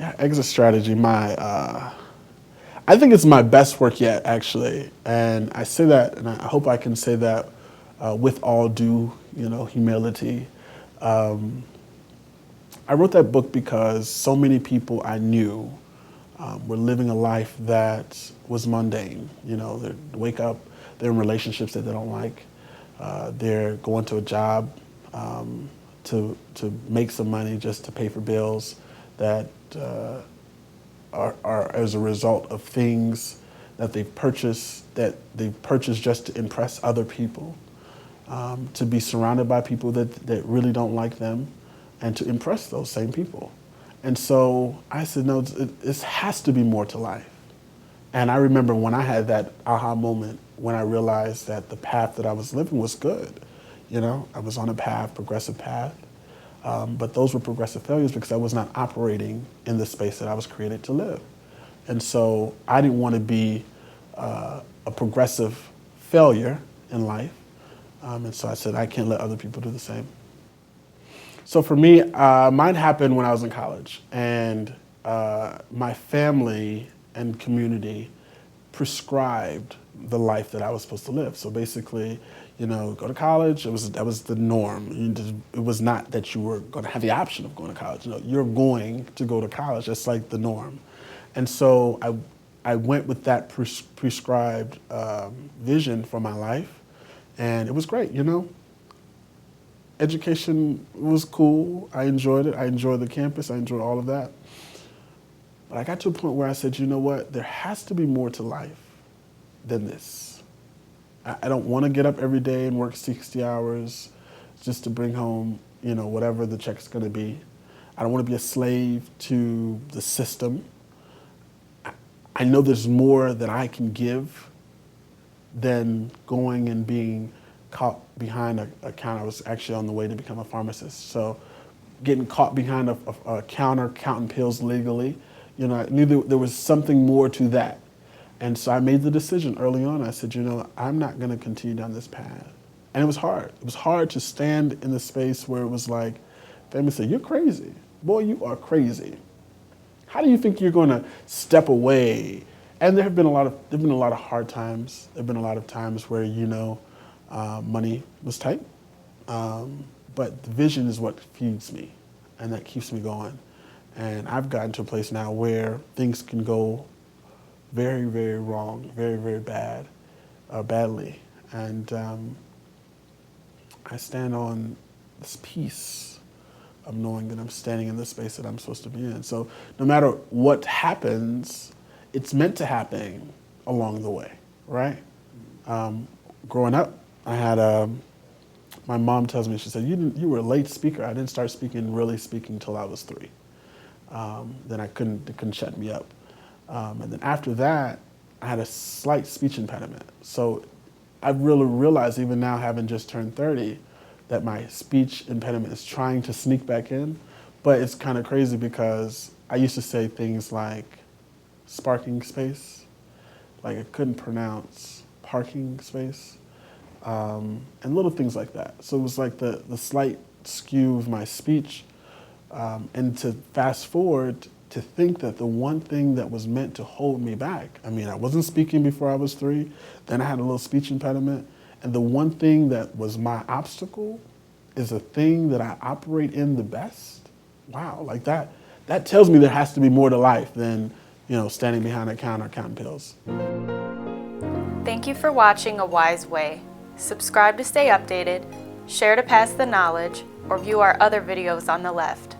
Yeah, exit strategy. I think it's my best work yet, actually, and I say that, and I hope I can say that with all due, humility. Um, I wrote that book because so many people I knew were living a life that was mundane. They wake up, they're in relationships that they don't like, they're going to a job to make some money just to pay for bills that are as a result of things that they've purchased just to impress other people, to be surrounded by people that really don't like them, and to impress those same people. And so I said, no, it has to be more to life. And I remember when I had that aha moment, when I realized that the path that I was living was good. I was on a path, progressive path, but those were progressive failures because I was not operating in the space that I was created to live. And so I didn't want to be a progressive failure in life. And so I said, I can't let other people do the same. So for me, mine happened when I was in college, and my family and community prescribed the life that I was supposed to live. So basically, go to college. That was the norm. It was not that you were going to have the option of going to college. You're going to go to college. That's like the norm. And so I went with that prescribed vision for my life, and it was great. Education was cool. I enjoyed it. I enjoyed the campus. I enjoyed all of that. But I got to a point where I said, you know what? There has to be more to life than this. I don't want to get up every day and work 60 hours just to bring home, whatever the check's going to be. I don't want to be a slave to the system. I know there's more that I can give than going and being caught behind a counter. I was actually on the way to become a pharmacist. So getting caught behind a counter, counting pills legally, I knew there was something more to that. And so I made the decision early on. I said, I'm not going to continue down this path. And it was hard. It was hard to stand in the space where it was like, family said, you're crazy. Boy, you are crazy. How do you think you're going to step away? And there have been a lot of hard times. There have been a lot of times where, money was tight. But the vision is what feeds me, and that keeps me going. And I've gotten to a place now where things can go very, very wrong, very, very badly. And I stand on this peace of knowing that I'm standing in the space that I'm supposed to be in. So no matter what happens, it's meant to happen along the way, right? Growing up, I had my mom tells me, she said, you were a late speaker. I didn't start really speaking till I was 3. Then it couldn't shut me up. And then after that, I had a slight speech impediment. So I've really realized, even now having just turned 30, that my speech impediment is trying to sneak back in. But it's kind of crazy because I used to say things like sparking space, like I couldn't pronounce parking space, and little things like that. So it was like the slight skew of my speech. And to fast forward, to think that the one thing that was meant to hold me back, I wasn't speaking before I was 3, then I had a little speech impediment, and the one thing that was my obstacle is a thing that I operate in the best. Wow, like that tells me there has to be more to life than, standing behind a counter counting pills. Thank you for watching A Wise Way. Subscribe to stay updated, share to pass the knowledge, or view our other videos on the left.